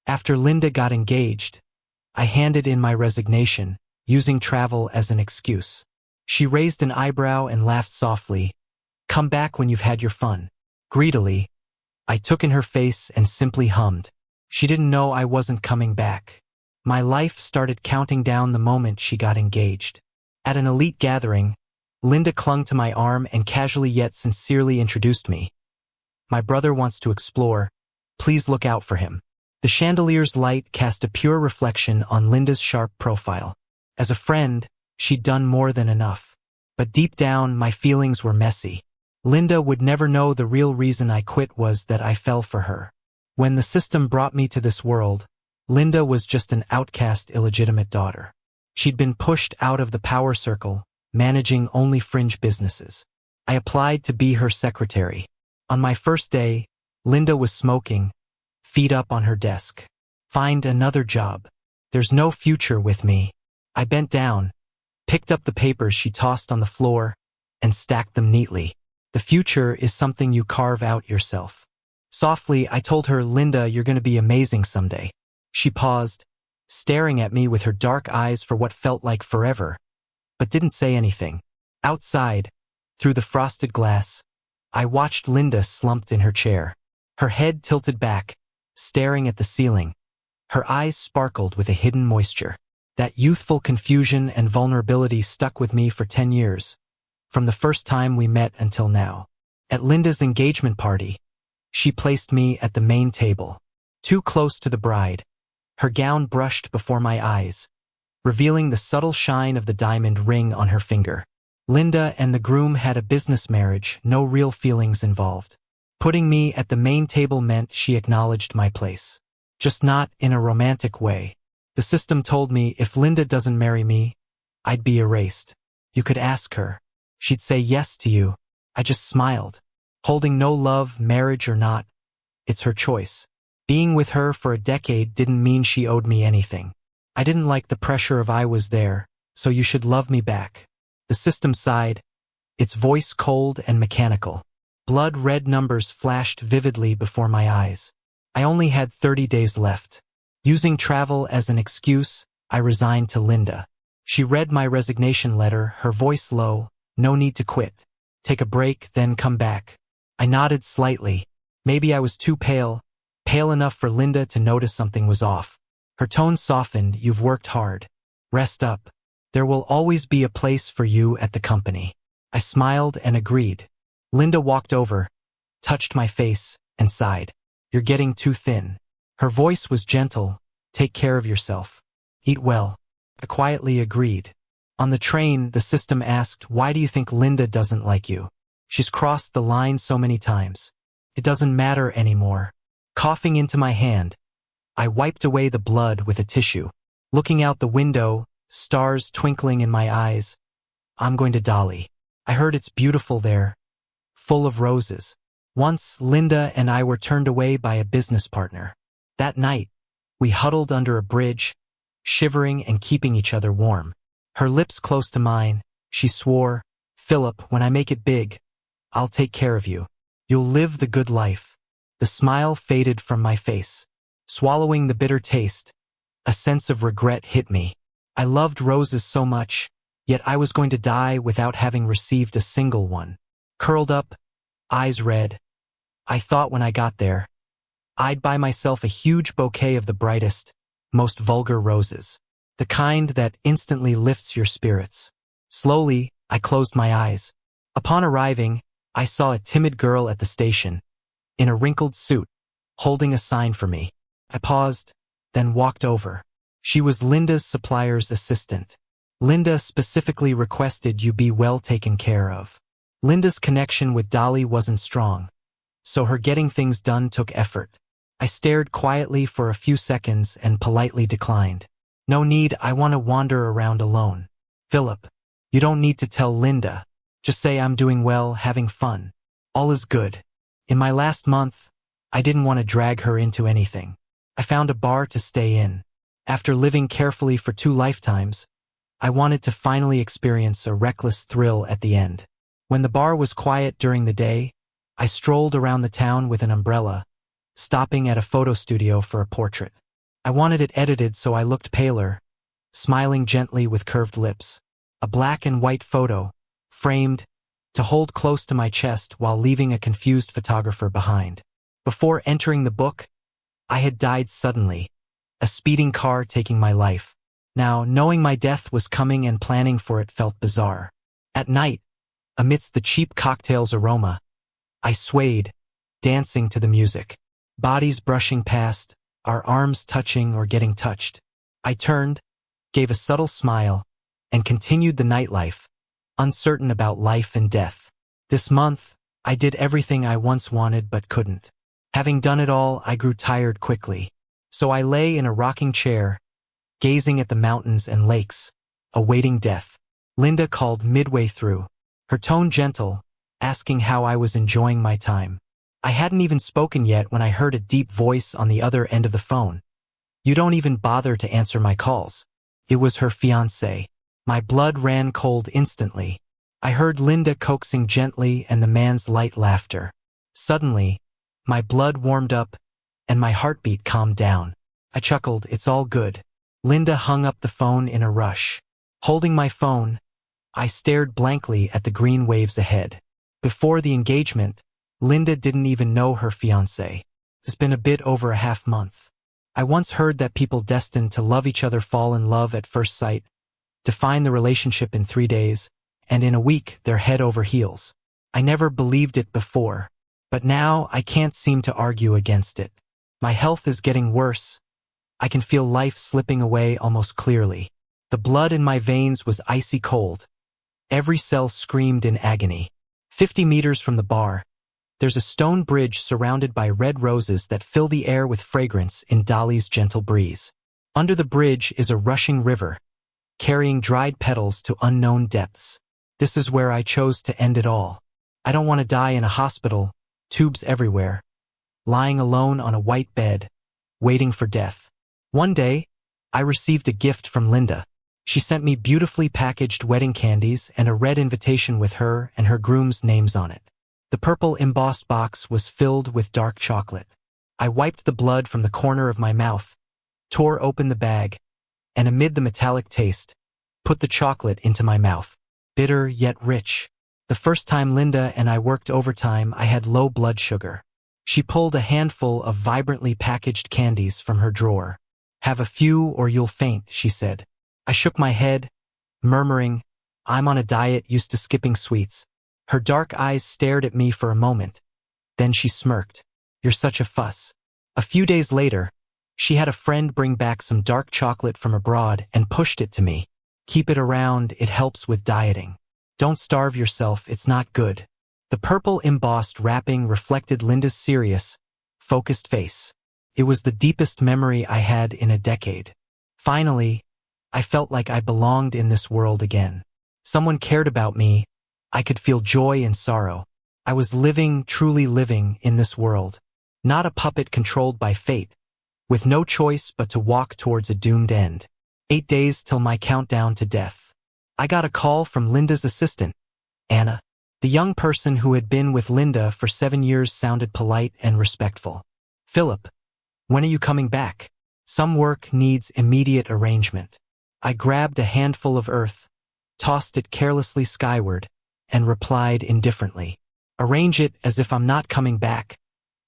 After Linda got engaged, I handed in my resignation, using travel as an excuse. She raised an eyebrow and laughed softly. "Come back when you've had your fun." Greedily, I took in her face and simply hummed. She didn't know I wasn't coming back. My life started counting down the moment she got engaged. At an elite gathering, Linda clung to my arm and casually yet sincerely introduced me. "My brother wants to explore. Please look out for him." The chandelier's light cast a pure reflection on Linda's sharp profile. As a friend, she'd done more than enough. But deep down, my feelings were messy. Linda would never know the real reason I quit was that I fell for her. When the system brought me to this world, Linda was just an outcast, illegitimate daughter. She'd been pushed out of the power circle, managing only fringe businesses. I applied to be her secretary. On my first day, Linda was smoking, feet up on her desk. "Find another job. There's no future with me." I bent down, picked up the papers she tossed on the floor, and stacked them neatly. "The future is something you carve out yourself." Softly, I told her, "Linda, you're going to be amazing someday." She paused, staring at me with her dark eyes for what felt like forever, but didn't say anything. Outside, through the frosted glass, I watched Linda slumped in her chair, her head tilted back, staring at the ceiling. Her eyes sparkled with a hidden moisture. That youthful confusion and vulnerability stuck with me for 10 years, from the first time we met until now. At Linda's engagement party, she placed me at the main table, too close to the bride. Her gown brushed before my eyes, revealing the subtle shine of the diamond ring on her finger. Linda and the groom had a business marriage, no real feelings involved. Putting me at the main table meant she acknowledged my place. Just not in a romantic way. The system told me if Linda doesn't marry me, I'd be erased. You could ask her. She'd say yes to you. I just smiled. Holding no love, marriage or not, it's her choice. Being with her for a decade didn't mean she owed me anything. I didn't like the pressure of "I was there, so you should love me back." The system sighed, its voice cold and mechanical. Blood-red numbers flashed vividly before my eyes. I only had 30 days left. Using travel as an excuse, I resigned to Linda. She read my resignation letter, her voice low. "No need to quit. Take a break, then come back." I nodded slightly. Maybe I was too pale enough for Linda to notice something was off. Her tone softened. "You've worked hard. Rest up. There will always be a place for you at the company." I smiled and agreed. Linda walked over, touched my face, and sighed. "You're getting too thin." Her voice was gentle. "Take care of yourself. Eat well." I quietly agreed. On the train, the system asked, "Why do you think Linda doesn't like you? She's crossed the line so many times." "It doesn't matter anymore." Coughing into my hand, I wiped away the blood with a tissue. Looking out the window, stars twinkling in my eyes, "I'm going to Dolly. I heard it's beautiful there, full of roses." Once, Linda and I were turned away by a business partner. That night, we huddled under a bridge, shivering and keeping each other warm. Her lips close to mine, she swore, "Phillip, when I make it big, I'll take care of you. You'll live the good life." The smile faded from my face. Swallowing the bitter taste, a sense of regret hit me. I loved roses so much, yet I was going to die without having received a single one. Curled up, eyes red, I thought when I got there, I'd buy myself a huge bouquet of the brightest, most vulgar roses. The kind that instantly lifts your spirits. Slowly, I closed my eyes. Upon arriving, I saw a timid girl at the station, in a wrinkled suit, holding a sign for me. I paused, then walked over. She was Linda's supplier's assistant. Linda specifically requested you be well taken care of. Linda's connection with Dolly wasn't strong, so her getting things done took effort. I stared quietly for a few seconds and politely declined. "No need, I want to wander around alone." "Phillip, you don't need to tell Linda. Just say I'm doing well, having fun. All is good." In my last month, I didn't want to drag her into anything. I found a bar to stay in. After living carefully for 2 lifetimes, I wanted to finally experience a reckless thrill at the end. When the bar was quiet during the day, I strolled around the town with an umbrella, stopping at a photo studio for a portrait. I wanted it edited so I looked paler, smiling gently with curved lips. A black and white photo, framed, to hold close to my chest while leaving a confused photographer behind. Before entering the book, I had died suddenly, a speeding car taking my life. Now, knowing my death was coming and planning for it felt bizarre. At night, amidst the cheap cocktail's aroma, I swayed, dancing to the music. Bodies brushing past, our arms touching or getting touched. I turned, gave a subtle smile, and continued the nightlife, uncertain about life and death. This month, I did everything I once wanted but couldn't. Having done it all, I grew tired quickly. So I lay in a rocking chair, gazing at the mountains and lakes, awaiting death. Linda called midway through, her tone gentle, asking how I was enjoying my time. I hadn't even spoken yet when I heard a deep voice on the other end of the phone. "You don't even bother to answer my calls." It was her fiancé. My blood ran cold instantly. I heard Linda coaxing gently and the man's light laughter. Suddenly, my blood warmed up, and my heartbeat calmed down. I chuckled, "It's all good." Linda hung up the phone in a rush. Holding my phone, I stared blankly at the green waves ahead. Before the engagement, Linda didn't even know her fiancé. It's been a bit over a half month. I once heard that people destined to love each other fall in love at first sight, define the relationship in 3 days, and in a week they're head over heels. I never believed it before, but now I can't seem to argue against it. My health is getting worse. I can feel life slipping away almost clearly. The blood in my veins was icy cold. Every cell screamed in agony. 50 meters from the bar, there's a stone bridge surrounded by red roses that fill the air with fragrance in Dolly's gentle breeze. Under the bridge is a rushing river, carrying dried petals to unknown depths. This is where I chose to end it all. I don't want to die in a hospital, tubes everywhere, lying alone on a white bed, waiting for death. One day, I received a gift from Linda. She sent me beautifully packaged wedding candies and a red invitation with her and her groom's names on it. The purple embossed box was filled with dark chocolate. I wiped the blood from the corner of my mouth, tore open the bag, and amid the metallic taste, put the chocolate into my mouth. Bitter yet rich. The first time Linda and I worked overtime, I had low blood sugar. She pulled a handful of vibrantly packaged candies from her drawer. "Have a few or you'll faint," she said. I shook my head, murmuring, "I'm on a diet used to skipping sweets." Her dark eyes stared at me for a moment. Then she smirked. "You're such a fuss." A few days later, she had a friend bring back some dark chocolate from abroad and pushed it to me. "Keep it around, it helps with dieting. Don't starve yourself, it's not good." The purple embossed wrapping reflected Linda's serious, focused face. It was the deepest memory I had in a decade. Finally, I felt like I belonged in this world again. Someone cared about me. I could feel joy and sorrow. I was living, truly living, in this world. Not a puppet controlled by fate, with no choice but to walk towards a doomed end. 8 days till my countdown to death. I got a call from Linda's assistant, Anna. The young person who had been with Linda for 7 years sounded polite and respectful. "Phillip, when are you coming back? Some work needs immediate arrangement." I grabbed a handful of earth, tossed it carelessly skyward, and replied indifferently, "Arrange it as if I'm not coming back.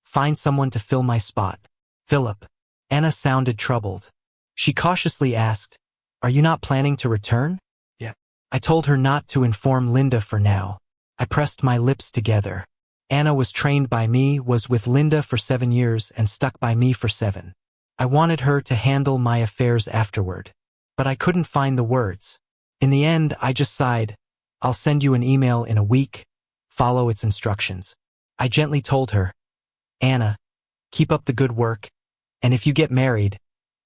Find someone to fill my spot." "Phillip." Anna sounded troubled. She cautiously asked, "Are you not planning to return?" "Yeah." I told her not to inform Linda for now. I pressed my lips together. Anna was trained by me, was with Linda for 7 years, and stuck by me for 7. I wanted her to handle my affairs afterward, but I couldn't find the words. In the end, I just sighed. "I'll send you an email in a week. Follow its instructions." I gently told her, "Anna, keep up the good work, and if you get married,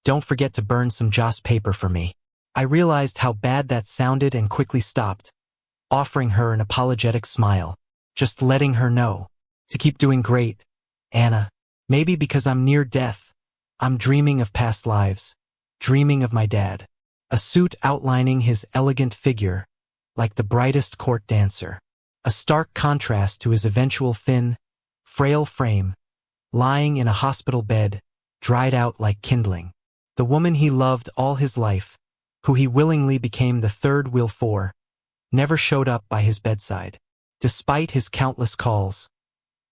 don't forget to burn some joss paper for me." I realized how bad that sounded and quickly stopped, offering her an apologetic smile, just letting her know to keep doing great, Anna. Maybe because I'm near death, I'm dreaming of past lives, dreaming of my dad. A suit outlining his elegant figure, like the brightest court dancer. A stark contrast to his eventual thin, frail frame, lying in a hospital bed, dried out like kindling. The woman he loved all his life, who he willingly became the third wheel for, never showed up by his bedside. Despite his countless calls,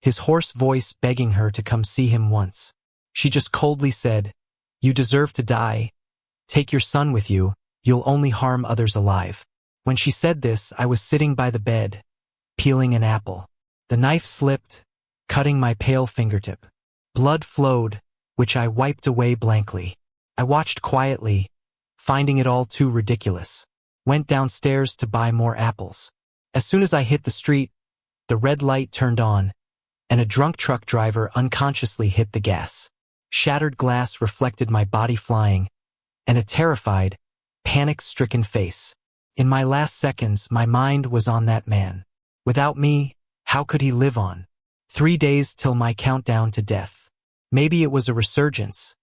his hoarse voice begging her to come see him once, she just coldly said, "You deserve to die. Take your son with you, you'll only harm others alive." When she said this, I was sitting by the bed, peeling an apple. The knife slipped, cutting my pale fingertip. Blood flowed, which I wiped away blankly. I watched quietly, finding it all too ridiculous. Went downstairs to buy more apples. As soon as I hit the street, the red light turned on, and a drunk truck driver unconsciously hit the gas. Shattered glass reflected my body flying, and a terrified, panic-stricken face. In my last seconds, my mind was on that man. Without me, how could he live on? 3 days till my countdown to death. Maybe it was a resurgence.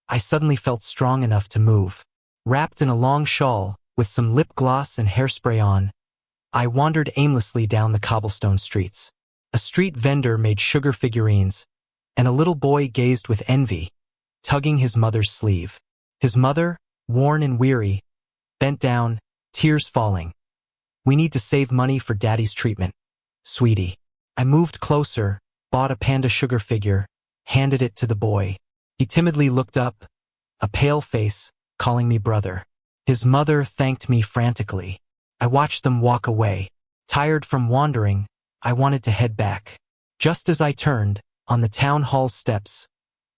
I suddenly felt strong enough to move. Wrapped in a long shawl, with some lip gloss and hairspray on, I wandered aimlessly down the cobblestone streets. A street vendor made sugar figurines, and a little boy gazed with envy, tugging his mother's sleeve. His mother, worn and weary, bent down, tears falling. "We need to save money for Daddy's treatment, sweetie." I moved closer, bought a panda sugar figure, handed it to the boy. He timidly looked up, a pale face, calling me brother. His mother thanked me frantically. I watched them walk away. Tired from wandering, I wanted to head back. Just as I turned, on the town hall steps,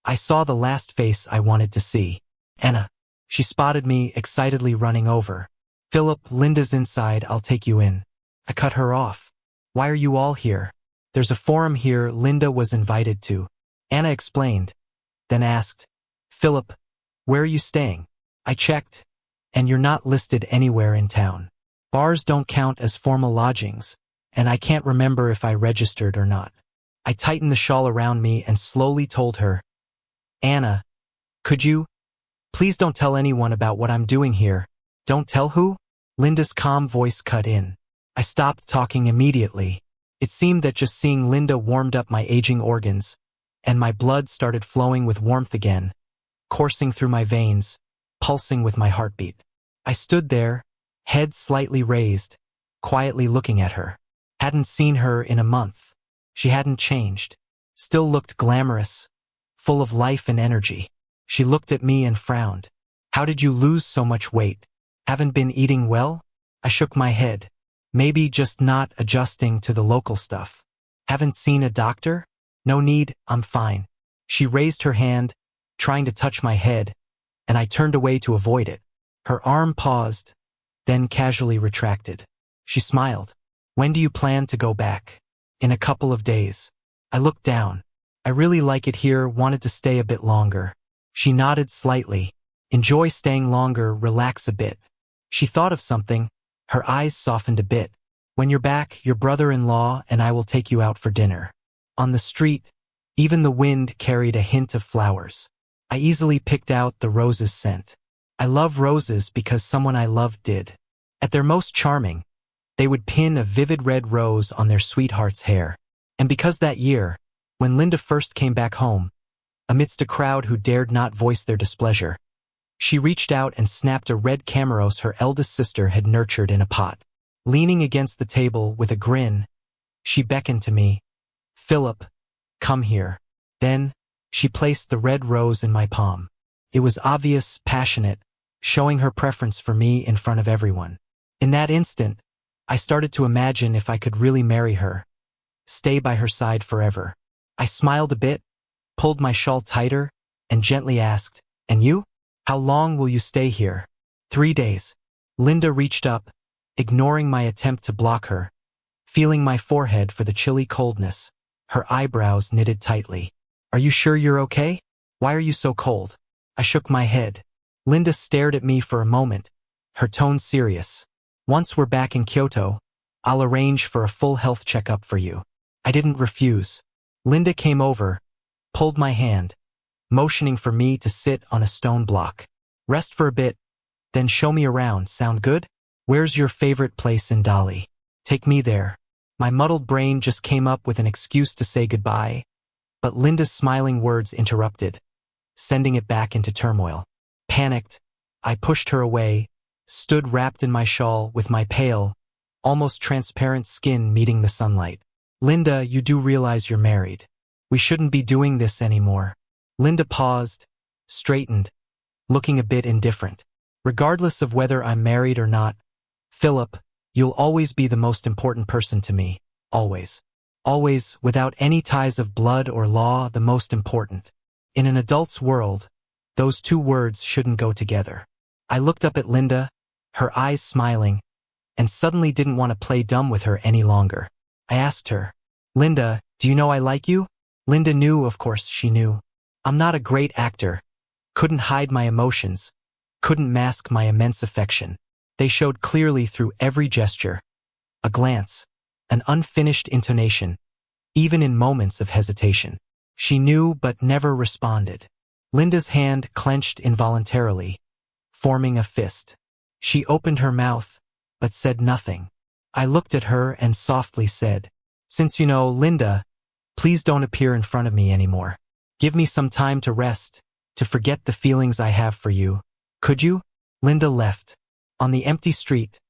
I saw the last face I wanted to see. Anna. She spotted me, excitedly running over. "Phillip, Linda's inside, I'll take you in." I cut her off. "Why are you all here?" "There's a forum here Linda was invited to," Anna explained, then asked, "Phillip, where are you staying?" I checked, "And you're not listed anywhere in town. Bars don't count as formal lodgings, and I can't remember if I registered or not." I tightened the shawl around me and slowly told her, "Anna, could you? Please don't tell anyone about what I'm doing here." "Don't tell who?" Linda's calm voice cut in. I stopped talking immediately. It seemed that just seeing Linda warmed up my aging organs, and my blood started flowing with warmth again, coursing through my veins, pulsing with my heartbeat. I stood there, head slightly raised, quietly looking at her. Hadn't seen her in a month. She hadn't changed. Still looked glamorous, full of life and energy. She looked at me and frowned. "How did you lose so much weight? Haven't been eating well?" I shook my head. "Maybe just not adjusting to the local stuff." "Haven't seen a doctor?" "No need, I'm fine." She raised her hand, trying to touch my head, and I turned away to avoid it. Her arm paused, then casually retracted. She smiled. "When do you plan to go back?" "In a couple of days." I looked down. "I really like it here, wanted to stay a bit longer." She nodded slightly. "Enjoy staying longer, relax a bit." She thought of something. Her eyes softened a bit. "When you're back, your brother-in-law and I will take you out for dinner." On the street, even the wind carried a hint of flowers. I easily picked out the rose's scent. I love roses because someone I loved did. At their most charming, they would pin a vivid red rose on their sweetheart's hair. And because that year, when Linda first came back home, amidst a crowd who dared not voice their displeasure, she reached out and snapped a red camaros her eldest sister had nurtured in a pot. Leaning against the table with a grin, she beckoned to me, "Phillip, come here." Then, she placed the red rose in my palm. It was obvious, passionate, showing her preference for me in front of everyone. In that instant, I started to imagine if I could really marry her, stay by her side forever. I smiled a bit, pulled my shawl tighter, and gently asked, "And you? How long will you stay here?" 3 days. Linda reached up, ignoring my attempt to block her, feeling my forehead for the chilly coldness, her eyebrows knitted tightly. "Are you sure you're okay? Why are you so cold?" I shook my head. Linda stared at me for a moment, her tone serious. "Once we're back in Kyoto, I'll arrange for a full health checkup for you." I didn't refuse. Linda came over, pulled my hand, motioning for me to sit on a stone block. "Rest for a bit, then show me around, sound good? Where's your favorite place in Dolly? Take me there." My muddled brain just came up with an excuse to say goodbye, but Linda's smiling words interrupted, sending it back into turmoil. Panicked, I pushed her away, stood wrapped in my shawl with my pale, almost transparent skin meeting the sunlight. Linda, you do realize you're married. We shouldn't be doing this anymore. Linda paused, straightened, looking a bit indifferent. Regardless of whether I'm married or not, Phillip, you'll always be the most important person to me. Always. Always, without any ties of blood or law, the most important. In an adult's world, those two words shouldn't go together. I looked up at Linda, her eyes smiling, and suddenly didn't want to play dumb with her any longer. I asked her, Linda, do you know I like you? Linda knew, of course she knew. I'm not a great actor. Couldn't hide my emotions. Couldn't mask my immense affection. They showed clearly through every gesture. A glance, an unfinished intonation, even in moments of hesitation. She knew but never responded. Linda's hand clenched involuntarily, forming a fist. She opened her mouth, but said nothing. I looked at her and softly said, Since you know, Linda, please don't appear in front of me anymore. Give me some time to rest, to forget the feelings I have for you. Could you? Linda left. On the empty street,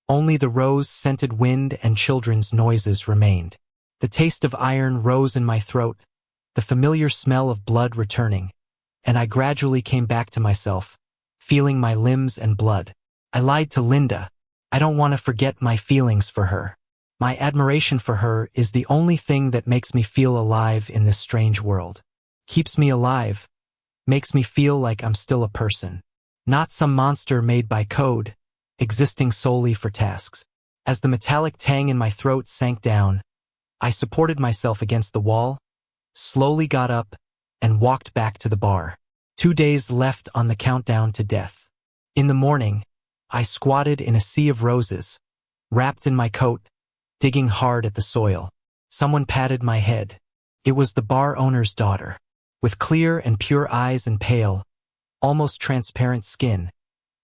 only the rose-scented wind and children's noises remained. The taste of iron rose in my throat, the familiar smell of blood returning, and I gradually came back to myself, feeling my limbs and blood. I lied to Linda. I don't want to forget my feelings for her. My admiration for her is the only thing that makes me feel alive in this strange world. Keeps me alive, makes me feel like I'm still a person. Not some monster made by code, existing solely for tasks. As the metallic tang in my throat sank down, I supported myself against the wall, slowly got up, and walked back to the bar. 2 days left on the countdown to death. In the morning, I squatted in a sea of roses, wrapped in my coat, digging hard at the soil. Someone patted my head. It was the bar owner's daughter. With clear and pure eyes and pale, almost transparent skin,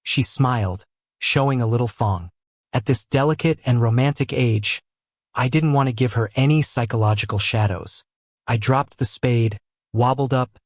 she smiled, showing a little thong. At this delicate and romantic age, I didn't want to give her any psychological shadows. I dropped the spade, wobbled up,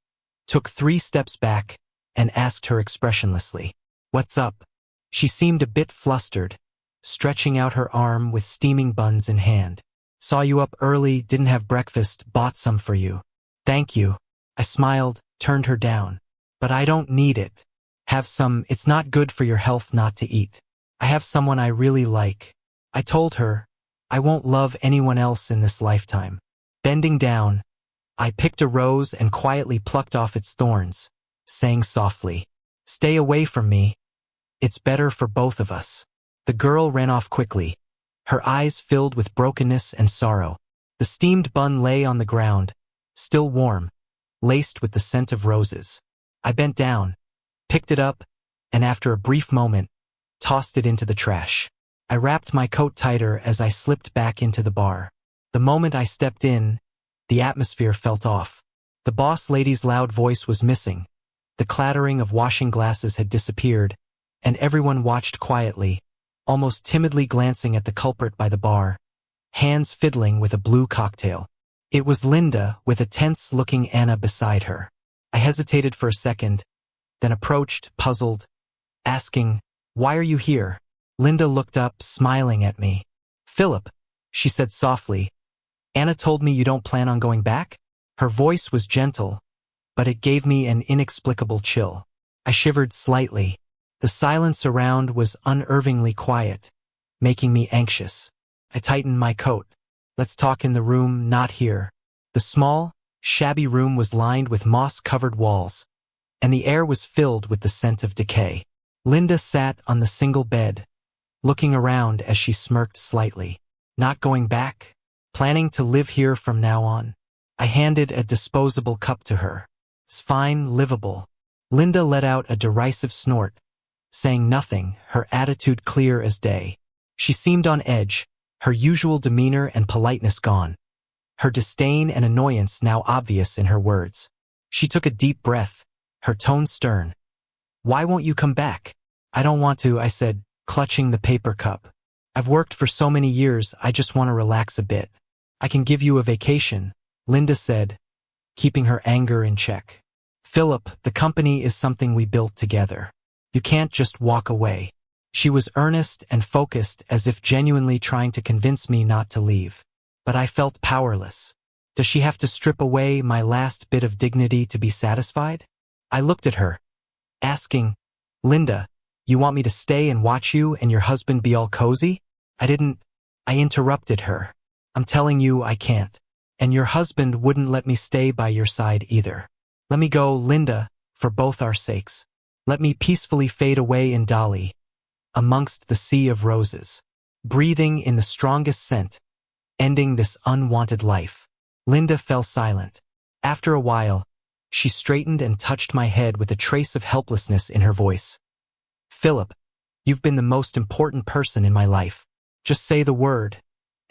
took 3 steps back, and asked her expressionlessly, What's up? She seemed a bit flustered, stretching out her arm with steaming buns in hand. Saw you up early, didn't have breakfast, bought some for you. Thank you. I smiled, turned her down. But I don't need it. Have some, it's not good for your health not to eat. I have someone I really like. I told her, I won't love anyone else in this lifetime. Bending down, I picked a rose and quietly plucked off its thorns, saying softly, Stay away from me. It's better for both of us. The girl ran off quickly, her eyes filled with brokenness and sorrow. The steamed bun lay on the ground, still warm, laced with the scent of roses. I bent down, picked it up, and after a brief moment, tossed it into the trash. I wrapped my coat tighter as I slipped back into the bar. The moment I stepped in, the atmosphere felt off. The boss lady's loud voice was missing. The clattering of washing glasses had disappeared, and everyone watched quietly, almost timidly glancing at the culprit by the bar, hands fiddling with a blue cocktail. It was Linda, with a tense-looking Anna beside her. I hesitated for a second, then approached, puzzled, asking, Why are you here? Linda looked up, smiling at me. Phillip, she said softly, Anna told me you don't plan on going back? Her voice was gentle, but it gave me an inexplicable chill. I shivered slightly. The silence around was unnervingly quiet, making me anxious. I tightened my coat. Let's talk in the room, not here. The small, shabby room was lined with moss-covered walls, and the air was filled with the scent of decay. Linda sat on the single bed, looking around as she smirked slightly. Not going back? Planning to live here from now on? I handed a disposable cup to her. It's fine, livable. Linda let out a derisive snort, saying nothing, her attitude clear as day. She seemed on edge, her usual demeanor and politeness gone, her disdain and annoyance now obvious in her words. She took a deep breath, her tone stern. Why won't you come back? I don't want to, I said, clutching the paper cup. I've worked for so many years, I just want to relax a bit. I can give you a vacation, Linda said, keeping her anger in check. Phillip, the company is something we built together. You can't just walk away. She was earnest and focused, as if genuinely trying to convince me not to leave. But I felt powerless. Does she have to strip away my last bit of dignity to be satisfied? I looked at her, asking, Linda, you want me to stay and watch you and your husband be all cozy? I interrupted her. I'm telling you I can't. And your husband wouldn't let me stay by your side either. Let me go, Linda, for both our sakes. Let me peacefully fade away in Dolly, amongst the sea of roses, breathing in the strongest scent, ending this unwanted life. Linda fell silent. After a while, she straightened and touched my head with a trace of helplessness in her voice. Phillip, you've been the most important person in my life. Just say the word,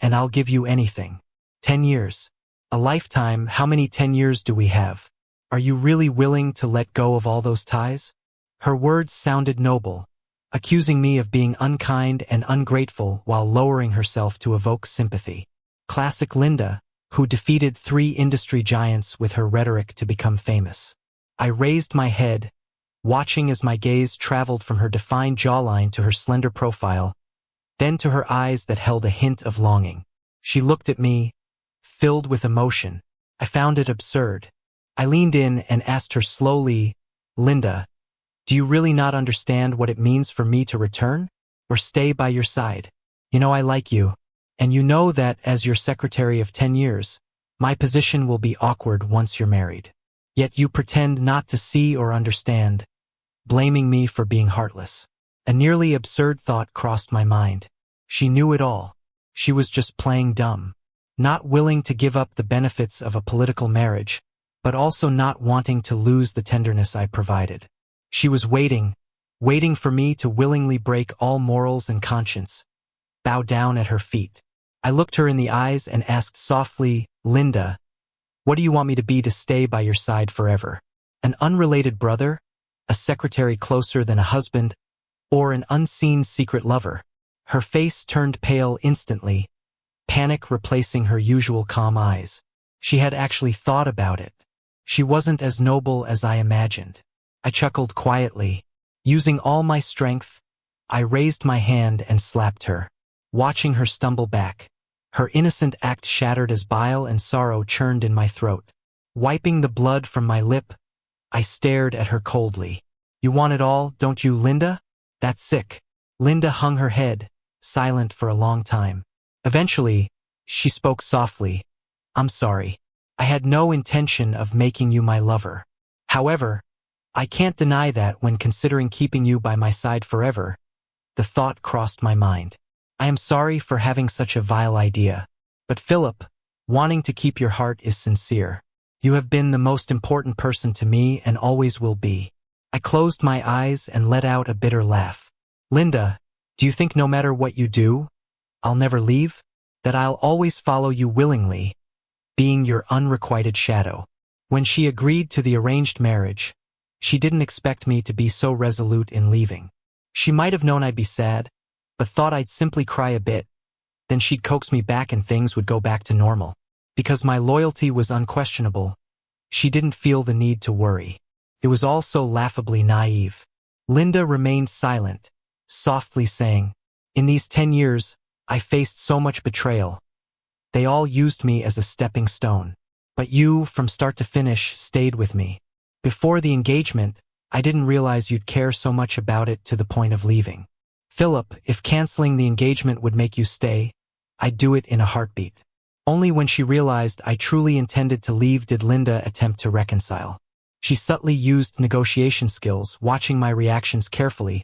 and I'll give you anything. 10 years. A lifetime. How many 10 years do we have? Are you really willing to let go of all those ties? Her words sounded noble, accusing me of being unkind and ungrateful while lowering herself to evoke sympathy. Classic Linda, who defeated 3 industry giants with her rhetoric to become famous. I raised my head, watching as my gaze traveled from her defined jawline to her slender profile, then to her eyes that held a hint of longing. She looked at me, filled with emotion. I found it absurd. I leaned in and asked her slowly, Linda, do you really not understand what it means for me to return, or stay by your side? You know I like you, and you know that as your secretary of 10 years, my position will be awkward once you're married. Yet you pretend not to see or understand, blaming me for being heartless. A nearly absurd thought crossed my mind. She knew it all. She was just playing dumb, not willing to give up the benefits of a political marriage, but also not wanting to lose the tenderness I provided. She was waiting for me to willingly break all morals and conscience, bow down at her feet. I looked her in the eyes and asked softly, Linda, what do you want me to be to stay by your side forever? An unrelated brother? A secretary closer than a husband? Or an unseen secret lover? Her face turned pale instantly, panic replacing her usual calm eyes. She had actually thought about it. She wasn't as noble as I imagined. I chuckled quietly. Using all my strength, I raised my hand and slapped her, watching her stumble back. Her innocent act shattered as bile and sorrow churned in my throat. Wiping the blood from my lip, I stared at her coldly. You want it all, don't you, Linda? That's sick. Linda hung her head, silent for a long time. Eventually, she spoke softly. I'm sorry. I had no intention of making you my lover. However, I can't deny that when considering keeping you by my side forever, the thought crossed my mind. I am sorry for having such a vile idea. But Phillip, wanting to keep your heart is sincere. You have been the most important person to me and always will be. I closed my eyes and let out a bitter laugh. Linda, do you think no matter what you do, I'll never leave? That I'll always follow you willingly, being your unrequited shadow? When she agreed to the arranged marriage, she didn't expect me to be so resolute in leaving. She might have known I'd be sad, but thought I'd simply cry a bit. Then she'd coax me back and things would go back to normal. Because my loyalty was unquestionable, she didn't feel the need to worry. It was all so laughably naive. Linda remained silent, softly saying, in these 10 years, I faced so much betrayal. They all used me as a stepping stone. But you, from start to finish, stayed with me. Before the engagement, I didn't realize you'd care so much about it to the point of leaving. Phillip, if canceling the engagement would make you stay, I'd do it in a heartbeat. Only when she realized I truly intended to leave did Linda attempt to reconcile. She subtly used negotiation skills, watching my reactions carefully,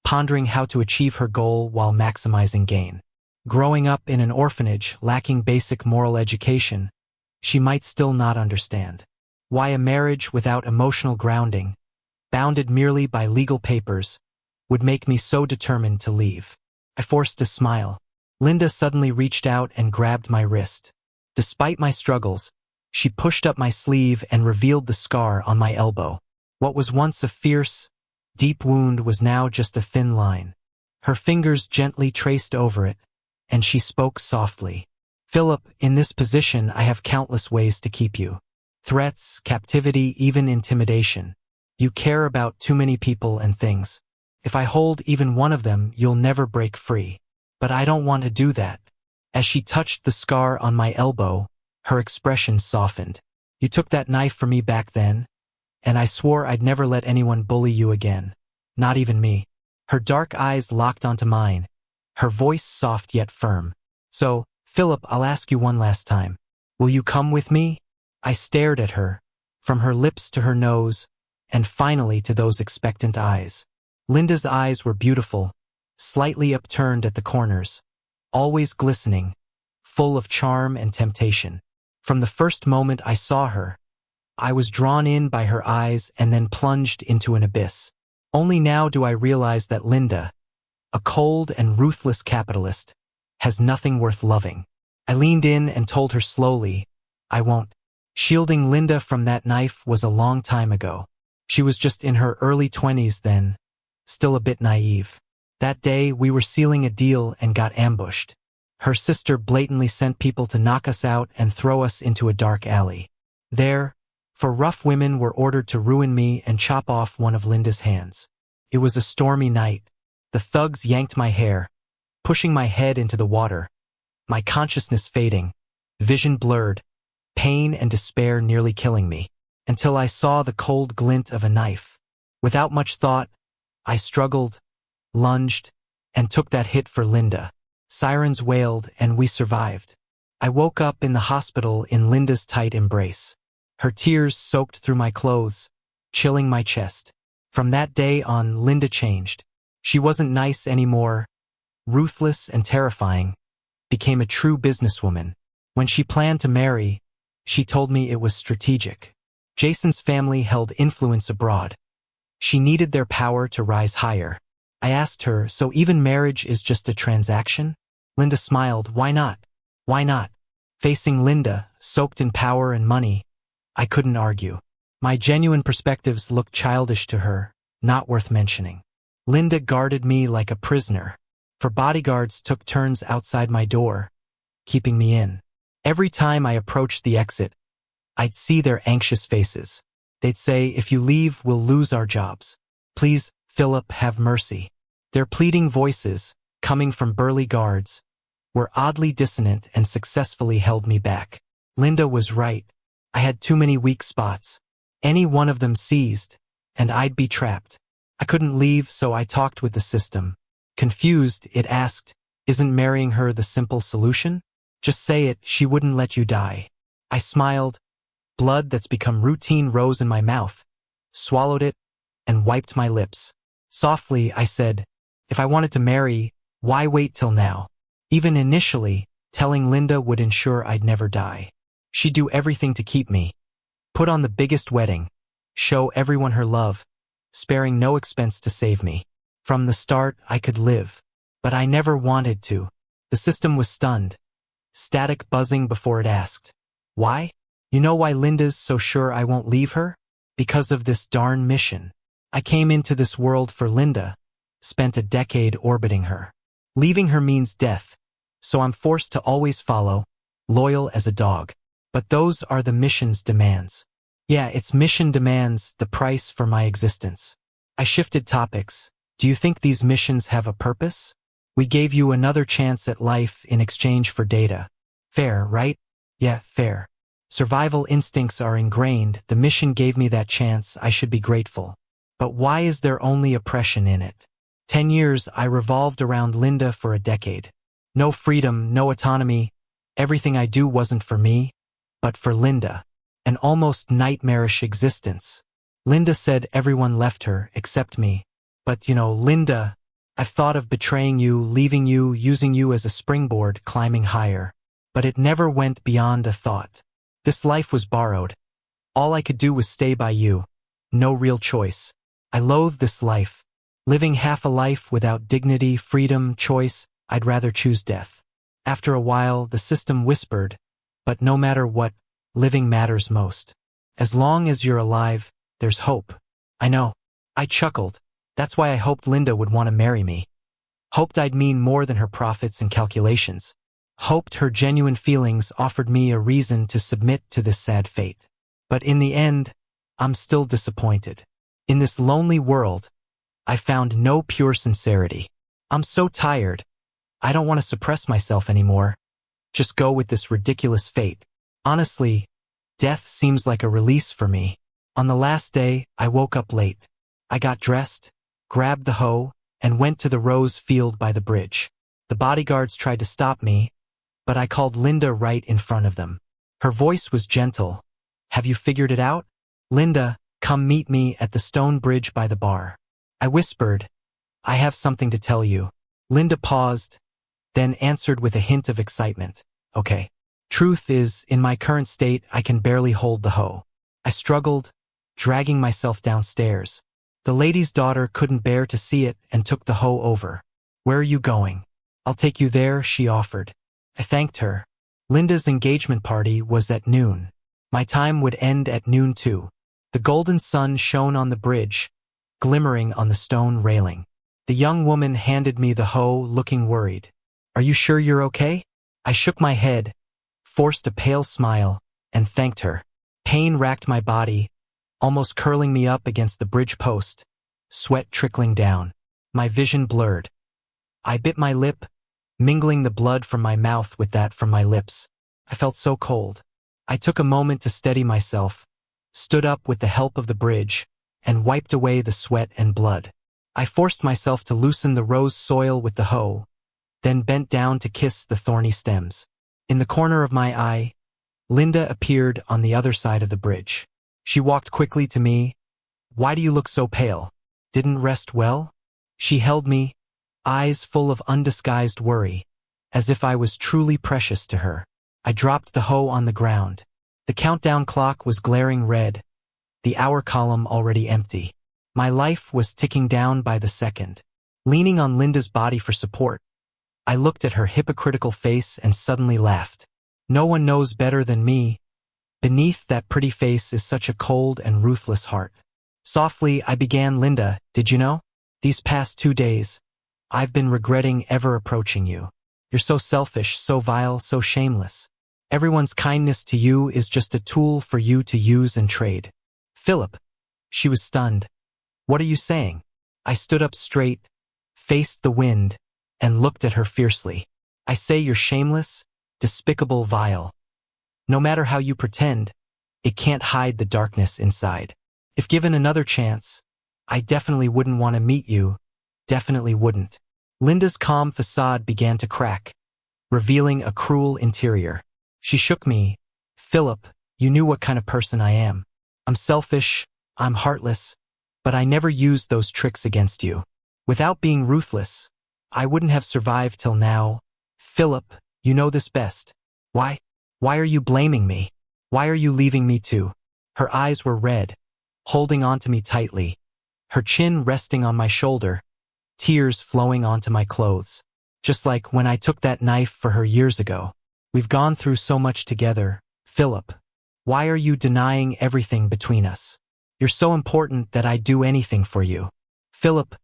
pondering how to achieve her goal while maximizing gain. Growing up in an orphanage, lacking basic moral education, she might still not understand why a marriage without emotional grounding, bounded merely by legal papers, would make me so determined to leave. I forced a smile. Linda suddenly reached out and grabbed my wrist. Despite my struggles, she pushed up my sleeve and revealed the scar on my elbow. What was once a fierce, deep wound was now just a thin line. Her fingers gently traced over it, and she spoke softly. Phillip, in this position I have countless ways to keep you. Threats, captivity, even intimidation. You care about too many people and things. If I hold even one of them, you'll never break free. But I don't want to do that. As she touched the scar on my elbow, her expression softened. You took that knife from me back then, and I swore I'd never let anyone bully you again. Not even me. Her dark eyes locked onto mine, her voice soft yet firm. So, Phillip, I'll ask you one last time. Will you come with me? I stared at her, from her lips to her nose, and finally to those expectant eyes. Linda's eyes were beautiful, slightly upturned at the corners, always glistening, full of charm and temptation. From the first moment I saw her, I was drawn in by her eyes and then plunged into an abyss. Only now do I realize that Linda, a cold and ruthless capitalist, has nothing worth loving. I leaned in and told her slowly, I won't. Shielding Linda from that knife was a long time ago. She was just in her early 20s then, still a bit naive. That day we were sealing a deal and got ambushed. Her sister blatantly sent people to knock us out and throw us into a dark alley. There, four rough women were ordered to ruin me and chop off one of Linda's hands. It was a stormy night. The thugs yanked my hair, pushing my head into the water, my consciousness fading, vision blurred, pain and despair nearly killing me, until I saw the cold glint of a knife. Without much thought, I struggled, lunged, and took that hit for Linda. Sirens wailed, and we survived. I woke up in the hospital in Linda's tight embrace. Her tears soaked through my clothes, chilling my chest. From that day on, Linda changed. She wasn't nice anymore, ruthless and terrifying, became a true businesswoman. When she planned to marry, she told me it was strategic. Jason's family held influence abroad. She needed their power to rise higher. I asked her, so even marriage is just a transaction? Linda smiled, why not? Why not? Facing Linda, soaked in power and money, I couldn't argue. My genuine perspectives looked childish to her, not worth mentioning. Linda guarded me like a prisoner. Her bodyguards took turns outside my door, keeping me in. Every time I approached the exit, I'd see their anxious faces. They'd say, if you leave, we'll lose our jobs. Please, Phillip, have mercy. Their pleading voices, coming from burly guards, were oddly dissonant and successfully held me back. Linda was right. I had too many weak spots. Any one of them seized, and I'd be trapped. I couldn't leave, so I talked with the system. Confused, it asked, isn't marrying her the simple solution? Just say it, she wouldn't let you die. I smiled. Blood that's become routine rose in my mouth, swallowed it, and wiped my lips. Softly, I said, if I wanted to marry, why wait till now? Even initially, telling Linda would ensure I'd never die. She'd do everything to keep me. Put on the biggest wedding, show everyone her love, sparing no expense to save me. From the start, I could live. But I never wanted to. The system was stunned, static buzzing before it asked. Why? You know why Linda's so sure I won't leave her? Because of this darn mission. I came into this world for Linda, spent a decade orbiting her. Leaving her means death, so I'm forced to always follow, loyal as a dog. But those are the mission's demands. Yeah, it's mission demands, the price for my existence. I shifted topics. Do you think these missions have a purpose? We gave you another chance at life in exchange for data. Fair, right? Yeah, fair. Survival instincts are ingrained. The mission gave me that chance. I should be grateful. But why is there only oppression in it? 10 years I revolved around Linda for a decade. No freedom, no autonomy. Everything I do wasn't for me, but for Linda. An almost nightmarish existence. Linda said everyone left her, except me. But Linda, I've thought of betraying you, leaving you, using you as a springboard, climbing higher. But it never went beyond a thought. This life was borrowed. All I could do was stay by you. No real choice. I loathe this life. Living half a life without dignity, freedom, choice, I'd rather choose death. After a while, the system whispered, but no matter what, living matters most. As long as you're alive, there's hope. I know. I chuckled. That's why I hoped Linda would want to marry me. Hoped I'd mean more than her profits and calculations. Hoped her genuine feelings offered me a reason to submit to this sad fate. But in the end, I'm still disappointed. In this lonely world, I found no pure sincerity. I'm so tired. I don't want to suppress myself anymore. Just go with this ridiculous fate. Honestly, death seems like a release for me. On the last day, I woke up late. I got dressed, grabbed the hoe, and went to the rose field by the bridge. The bodyguards tried to stop me, but I called Linda right in front of them. Her voice was gentle. Have you figured it out? Linda, come meet me at the stone bridge by the bar. I whispered, I have something to tell you. Linda paused, then answered with a hint of excitement. Okay. Truth is, in my current state, I can barely hold the hoe. I struggled, dragging myself downstairs. The lady's daughter couldn't bear to see it and took the hoe over. Where are you going? I'll take you there, she offered. I thanked her. Linda's engagement party was at noon. My time would end at noon too. The golden sun shone on the bridge, glimmering on the stone railing. The young woman handed me the hoe, looking worried. Are you sure you're okay? I shook my head, forced a pale smile, and thanked her. Pain racked my body, almost curling me up against the bridge post, sweat trickling down. My vision blurred. I bit my lip, mingling the blood from my mouth with that from my lips. I felt so cold. I took a moment to steady myself, stood up with the help of the bridge, and wiped away the sweat and blood. I forced myself to loosen the rose soil with the hoe, then bent down to kiss the thorny stems. In the corner of my eye, Linda appeared on the other side of the bridge. She walked quickly to me. Why do you look so pale? Didn't rest well? She held me, eyes full of undisguised worry, as if I was truly precious to her. I dropped the hoe on the ground. The countdown clock was glaring red, the hour column already empty. My life was ticking down by the second. Leaning on Linda's body for support, I looked at her hypocritical face and suddenly laughed. No one knows better than me. Beneath that pretty face is such a cold and ruthless heart. Softly, I began, Linda, did you know? These past 2 days, I've been regretting ever approaching you. You're so selfish, so vile, so shameless. Everyone's kindness to you is just a tool for you to use and trade. Phillip. She was stunned. What are you saying? I stood up straight, faced the wind, and looked at her fiercely. I say you're shameless, despicable, vile. No matter how you pretend, it can't hide the darkness inside. If given another chance, I definitely wouldn't want to meet you. Definitely wouldn't. Linda's calm facade began to crack, revealing a cruel interior. She shook me. Phillip, you knew what kind of person I am. I'm selfish, I'm heartless, but I never used those tricks against you. Without being ruthless, I wouldn't have survived till now. Phillip, you know this best. Why? Why are you blaming me? Why are you leaving me too? Her eyes were red, holding onto me tightly, her chin resting on my shoulder, tears flowing onto my clothes. Just like when I took that knife for her years ago. We've gone through so much together. Phillip, why are you denying everything between us? You're so important that I'd do anything for you. Phillip,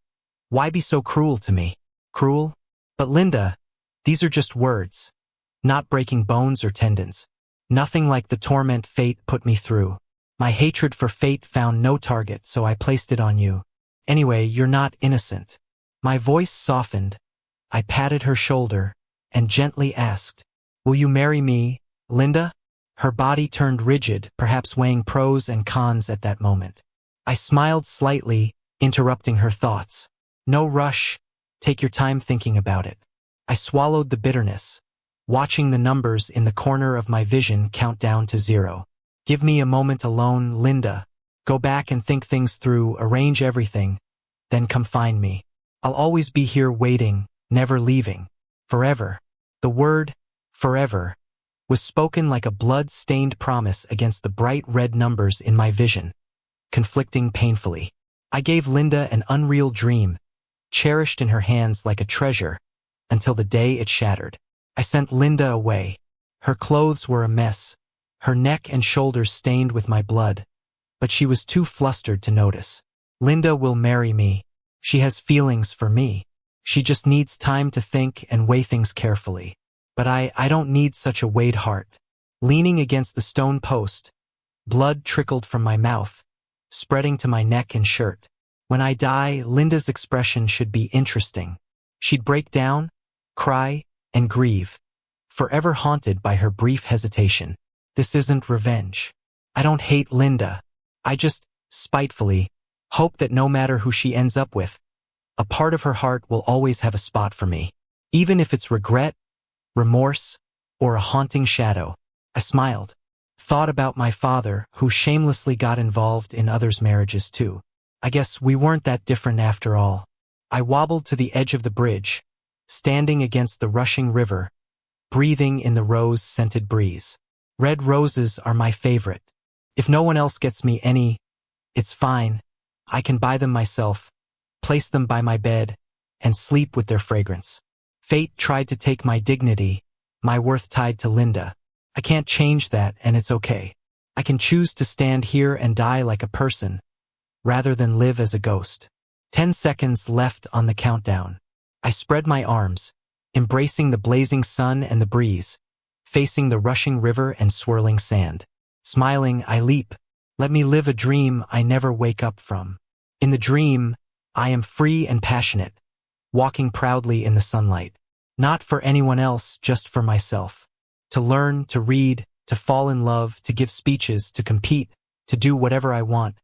why be so cruel to me? Cruel? But Linda, these are just words, not breaking bones or tendons. Nothing like the torment fate put me through. My hatred for fate found no target, so I placed it on you. Anyway, you're not innocent. My voice softened. I patted her shoulder and gently asked, will you marry me, Linda? Her body turned rigid, perhaps weighing pros and cons at that moment. I smiled slightly, interrupting her thoughts. No rush. Take your time thinking about it. I swallowed the bitterness, watching the numbers in the corner of my vision count down to 0. Give me a moment alone, Linda. Go back and think things through, arrange everything, then come find me. I'll always be here waiting, never leaving. Forever. The word, forever, was spoken like a blood-stained promise against the bright red numbers in my vision, conflicting painfully. I gave Linda an unreal dream, cherished in her hands like a treasure, until the day it shattered. I sent Linda away. Her clothes were a mess, her neck and shoulders stained with my blood, but she was too flustered to notice. Linda will marry me. She has feelings for me. She just needs time to think and weigh things carefully. But I don't need such a weighed heart. Leaning against the stone post, Blood trickled from my mouth, spreading to my neck and shirt. When I die, Linda's expression should be interesting. She'd break down, cry, and grieve, forever haunted by her brief hesitation. This isn't revenge. I don't hate Linda. I just, spitefully, hope that no matter who she ends up with, a part of her heart will always have a spot for me. Even if it's regret, remorse, or a haunting shadow. I smiled. Thought about my father, who shamelessly got involved in others' marriages too. I guess we weren't that different after all. I wobbled to the edge of the bridge, standing against the rushing river, breathing in the rose-scented breeze. Red roses are my favorite. If no one else gets me any, it's fine. I can buy them myself, place them by my bed, and sleep with their fragrance. Fate tried to take my dignity, my worth tied to Linda. I can't change that, and it's okay. I can choose to stand here and die like a person, rather than live as a ghost. 10 seconds left on the countdown. I spread my arms, embracing the blazing sun and the breeze, facing the rushing river and swirling sand. Smiling, I leap. Let me live a dream I never wake up from. In the dream, I am free and passionate, walking proudly in the sunlight. Not for anyone else, just for myself. To learn, to read, to fall in love, to give speeches, to compete, to do whatever I want,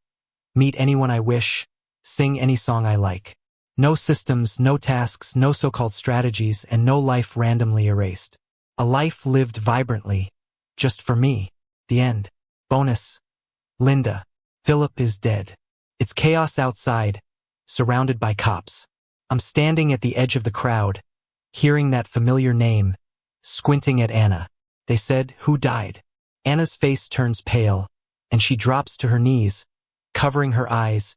meet anyone I wish, sing any song I like. No systems, no tasks, no so-called strategies, and no life randomly erased. A life lived vibrantly, just for me. The end. Bonus. Linda. Phillip is dead. It's chaos outside, surrounded by cops. I'm standing at the edge of the crowd, hearing that familiar name, squinting at Anna. They said, "Who died?" Anna's face turns pale, and she drops to her knees, covering her eyes,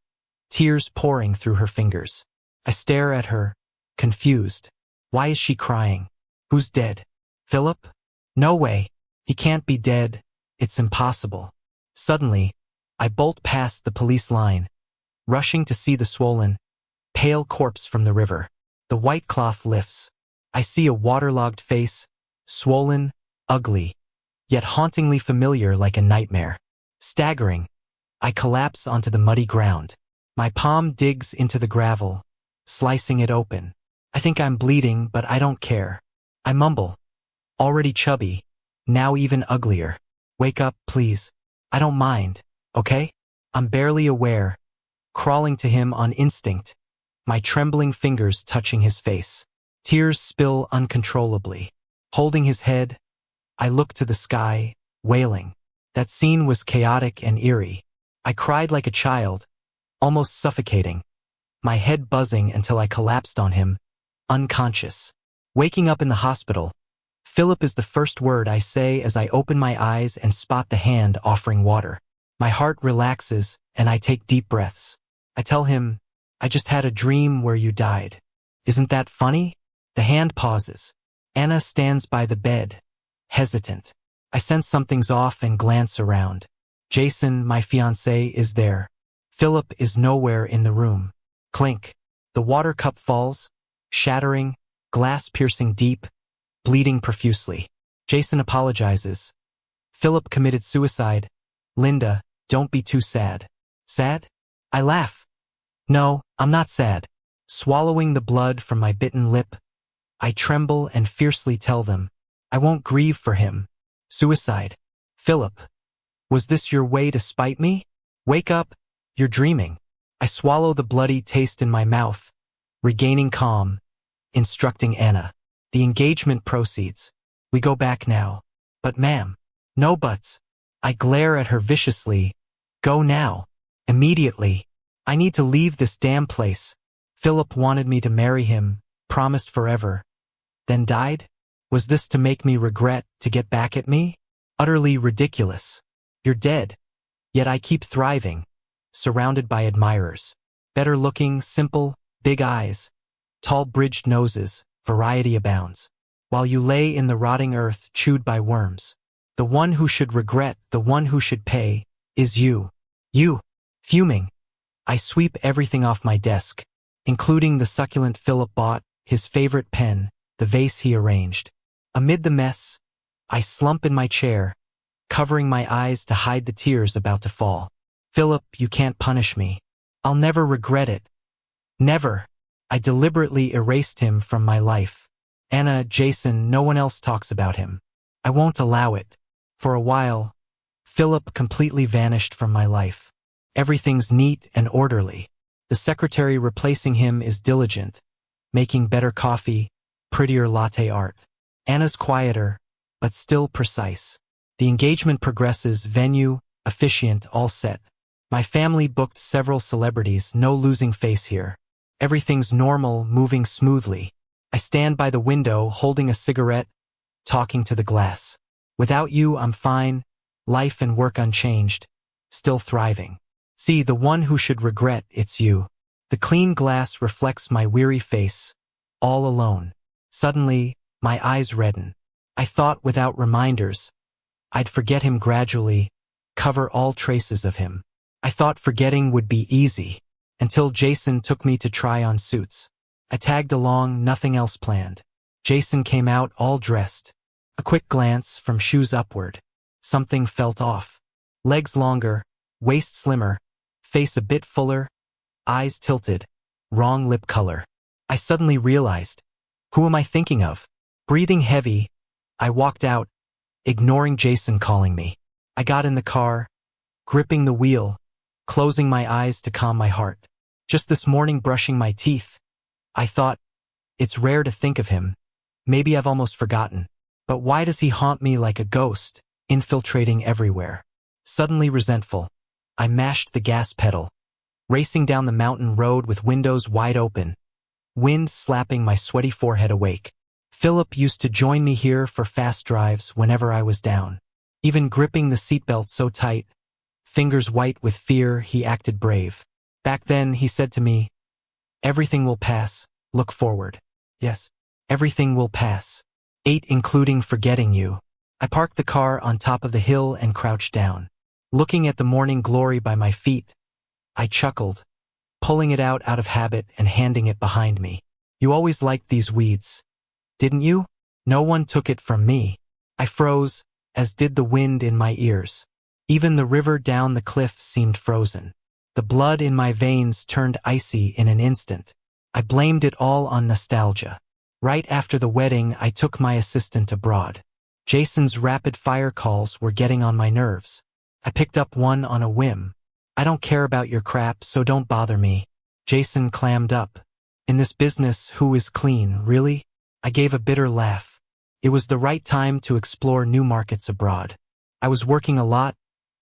tears pouring through her fingers. I stare at her, confused. Why is she crying? Who's dead? Phillip? No way. He can't be dead. It's impossible. Suddenly, I bolt past the police line, rushing to see the swollen, pale corpse from the river. The white cloth lifts. I see a waterlogged face, swollen, ugly, yet hauntingly familiar like a nightmare. Staggering, I collapse onto the muddy ground. My palm digs into the gravel, slicing it open. I think I'm bleeding, but I don't care. I mumble. Already chubby, now even uglier. Wake up, please. I don't mind, okay? I'm barely aware, crawling to him on instinct, my trembling fingers touching his face. Tears spill uncontrollably. Holding his head, I look to the sky, wailing. That scene was chaotic and eerie. I cried like a child, almost suffocating, my head buzzing until I collapsed on him, unconscious. Waking up in the hospital, Phillip is the first word I say as I open my eyes and spot the hand offering water. My heart relaxes, and I take deep breaths. I tell him, "I just had a dream where you died. Isn't that funny?" The hand pauses. Anna stands by the bed, hesitant. I sense something's off and glance around. Jason, my fiancé, is there. Phillip is nowhere in the room. Clink. The water cup falls, shattering, glass piercing deep, bleeding profusely. Jason apologizes. Phillip committed suicide. Linda, don't be too sad. Sad? I laugh. No, I'm not sad. Swallowing the blood from my bitten lip, I tremble and fiercely tell them, I won't grieve for him. Suicide. Phillip, was this your way to spite me? Wake up, you're dreaming. I swallow the bloody taste in my mouth, regaining calm, instructing Anna. The engagement proceeds. We go back now. But ma'am. No buts. I glare at her viciously. Go now. Immediately. I need to leave this damn place. Phillip wanted me to marry him, promised forever. Then died? Was this to make me regret, to get back at me? Utterly ridiculous. You're dead. Yet I keep thriving, surrounded by admirers. Better looking, simple, big eyes, tall bridged noses, variety abounds. While you lay in the rotting earth, chewed by worms. The one who should regret, the one who should pay, is you. You. Fuming. I sweep everything off my desk, including the succulent Phillip bought, his favorite pen, the vase he arranged. Amid the mess, I slump in my chair, covering my eyes to hide the tears about to fall. Philip, you can't punish me. I'll never regret it. Never. I deliberately erased him from my life. Anna, Jason, no one else talks about him. I won't allow it. For a while, Philip completely vanished from my life. Everything's neat and orderly. The secretary replacing him is diligent, making better coffee, prettier latte art. Anna's quieter, but still precise. The engagement progresses, venue, officiant, all set. My family booked several celebrities, no losing face here. Everything's normal, moving smoothly. I stand by the window, holding a cigarette, talking to the glass. Without you, I'm fine, life and work unchanged, still thriving. See, the one who should regret, it's you. The clean glass reflects my weary face, all alone. Suddenly, my eyes redden. I thought without reminders, I'd forget him gradually, cover all traces of him. I thought forgetting would be easy, until Jason took me to try on suits. I tagged along, nothing else planned. Jason came out all dressed. A quick glance from shoes upward. Something felt off. Legs longer, waist slimmer, face a bit fuller, eyes tilted, wrong lip color. I suddenly realized, who am I thinking of? Breathing heavy, I walked out, ignoring Jason calling me. I got in the car, gripping the wheel, closing my eyes to calm my heart. Just this morning brushing my teeth, I thought, it's rare to think of him. Maybe I've almost forgotten. But why does he haunt me like a ghost, infiltrating everywhere? Suddenly resentful, I mashed the gas pedal, racing down the mountain road with windows wide open, wind slapping my sweaty forehead awake. Philip used to join me here for fast drives whenever I was down. Even gripping the seatbelt so tight, fingers white with fear, he acted brave. Back then, he said to me, everything will pass, look forward. Yes, everything will pass. 8 including forgetting you. I parked the car on top of the hill and crouched down. Looking at the morning glory by my feet, I chuckled, pulling it out of habit and handing it behind me. You always liked these weeds, didn't you? No one took it from me. I froze, as did the wind in my ears. Even the river down the cliff seemed frozen. The blood in my veins turned icy in an instant. I blamed it all on nostalgia. Right after the wedding, I took my assistant abroad. Jason's rapid-fire calls were getting on my nerves. I picked up one on a whim. I don't care about your crap, so don't bother me. Jason clammed up. In this business, who is clean, really? I gave a bitter laugh. It was the right time to explore new markets abroad. I was working a lot,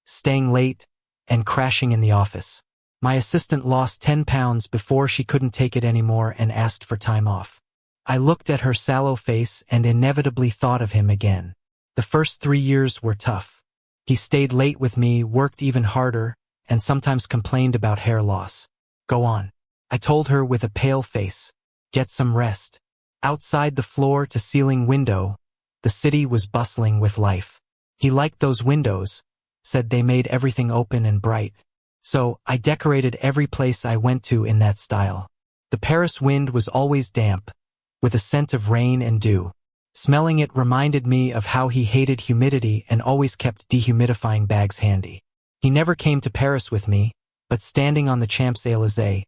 staying late, and crashing in the office. My assistant lost 10 pounds before she couldn't take it anymore and asked for time off. I looked at her sallow face and inevitably thought of him again. The first 3 years were tough. He stayed late with me, worked even harder, and sometimes complained about hair loss. Go on. I told her with a pale face. Get some rest. Outside the floor-to-ceiling window, the city was bustling with life. He liked those windows, said they made everything open and bright. So, I decorated every place I went to in that style. The Paris wind was always damp, with a scent of rain and dew. Smelling it reminded me of how he hated humidity and always kept dehumidifying bags handy. He never came to Paris with me, but standing on the Champs-Élysées,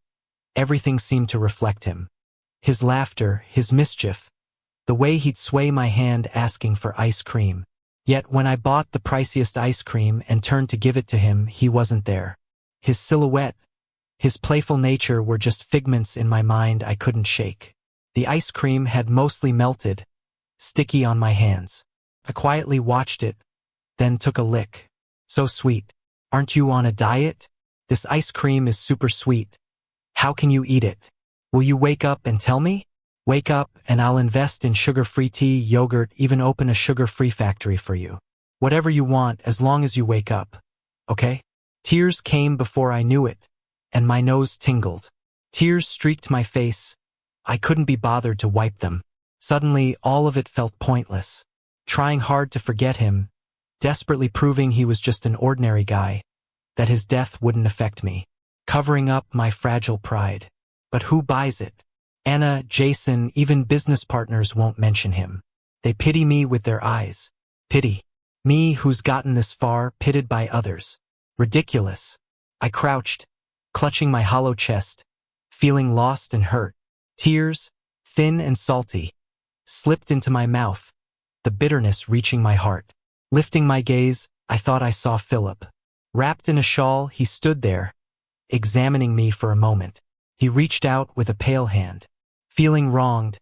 everything seemed to reflect him. His laughter, his mischief, the way he'd sway my hand asking for ice cream. Yet when I bought the priciest ice cream and turned to give it to him, he wasn't there. His silhouette, his playful nature were just figments in my mind I couldn't shake. The ice cream had mostly melted, sticky on my hands. I quietly watched it, then took a lick. So sweet. Aren't you on a diet? This ice cream is super sweet. How can you eat it? Will you wake up and tell me? Wake up and I'll invest in sugar-free tea, yogurt, even open a sugar-free factory for you. Whatever you want as long as you wake up. Okay? Tears came before I knew it, and my nose tingled. Tears streaked my face. I couldn't be bothered to wipe them. Suddenly, all of it felt pointless. Trying hard to forget him, desperately proving he was just an ordinary guy, that his death wouldn't affect me. Covering up my fragile pride. But who buys it? Anna, Jason, even business partners won't mention him. They pity me with their eyes. Pity. Me who's gotten this far, pitted by others. Ridiculous. I crouched, clutching my hollow chest, feeling lost and hurt. Tears, thin and salty, slipped into my mouth, the bitterness reaching my heart. Lifting my gaze, I thought I saw Phillip. Wrapped in a shawl, he stood there, examining me for a moment. He reached out with a pale hand. Feeling wronged,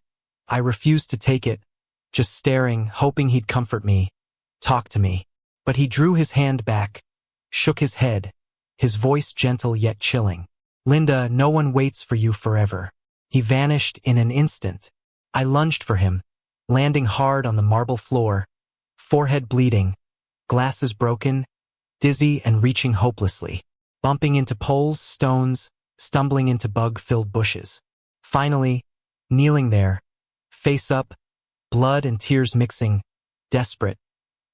I refused to take it, just staring, hoping he'd comfort me, talk to me. But he drew his hand back, shook his head, his voice gentle yet chilling. Linda, no one waits for you forever. He vanished in an instant. I lunged for him, landing hard on the marble floor, forehead bleeding, glasses broken, dizzy and reaching hopelessly, bumping into poles, stones, stumbling into bug-filled bushes. Finally, kneeling there, face up, blood and tears mixing, desperate,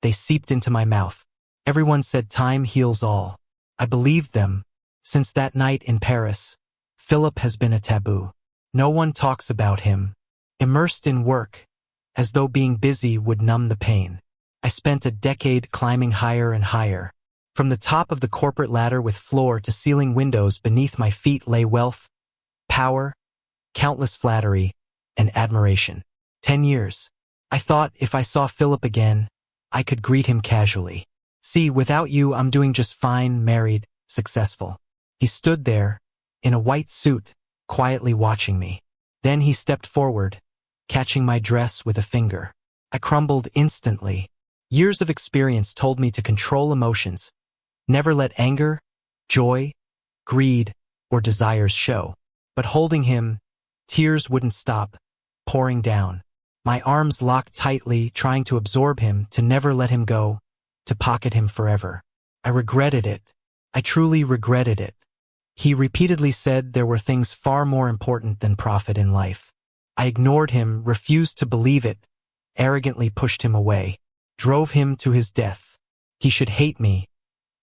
they seeped into my mouth. Everyone said time heals all. I believed them. Since that night in Paris, Phillip has been a taboo. No one talks about him. Immersed in work, as though being busy would numb the pain. I spent a decade climbing higher and higher. From the top of the corporate ladder with floor-to-ceiling windows beneath my feet lay wealth, power, countless flattery, and admiration. 10 years. I thought if I saw Phillip again, I could greet him casually. See, without you, I'm doing just fine, married, successful. He stood there, in a white suit, quietly watching me. Then he stepped forward, catching my dress with a finger. I crumbled instantly. Years of experience told me to control emotions, never let anger, joy, greed, or desires show. But holding him, tears wouldn't stop, pouring down. My arms locked tightly, trying to absorb him, to never let him go, to pocket him forever. I regretted it. I truly regretted it. He repeatedly said there were things far more important than profit in life. I ignored him, refused to believe it, arrogantly pushed him away, drove him to his death. He should hate me,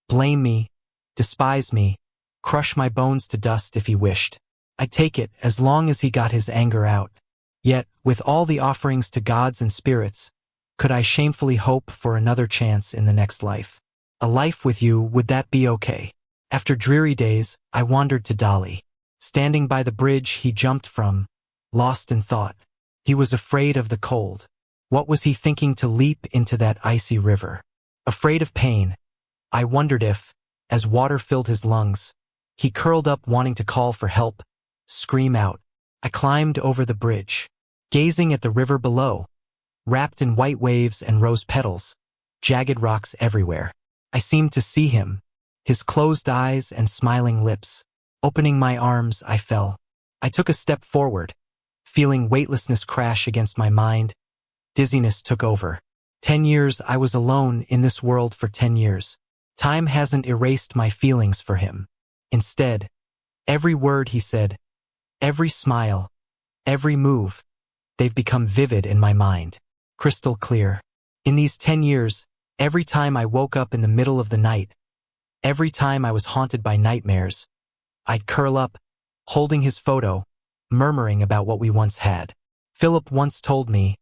blame me, despise me, crush my bones to dust if he wished. I'd take it as long as he got his anger out. Yet, with all the offerings to gods and spirits, could I shamefully hope for another chance in the next life? A life with you, would that be okay? After dreary days, I wandered to Dolly. Standing by the bridge he jumped from, lost in thought. He was afraid of the cold. What was he thinking to leap into that icy river? Afraid of pain, I wondered if, as water filled his lungs, he curled up wanting to call for help, scream out. I climbed over the bridge, gazing at the river below, wrapped in white waves and rose petals, jagged rocks everywhere. I seemed to see him, his closed eyes and smiling lips. Opening my arms, I fell. I took a step forward, feeling weightlessness crash against my mind. Dizziness took over. 10 years I was alone in this world for 10 years. Time hasn't erased my feelings for him. Instead, every word he said, every smile, every move, they've become vivid in my mind, crystal clear. In these 10 years, every time I woke up in the middle of the night, every time I was haunted by nightmares, I'd curl up, holding his photo, murmuring about what we once had. Phillip once told me,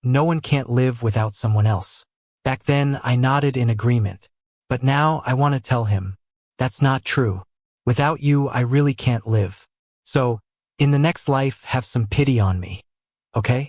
no one can't live without someone else. Back then, I nodded in agreement. But now I want to tell him, that's not true. Without you, I really can't live. So, in the next life, have some pity on me. Okay?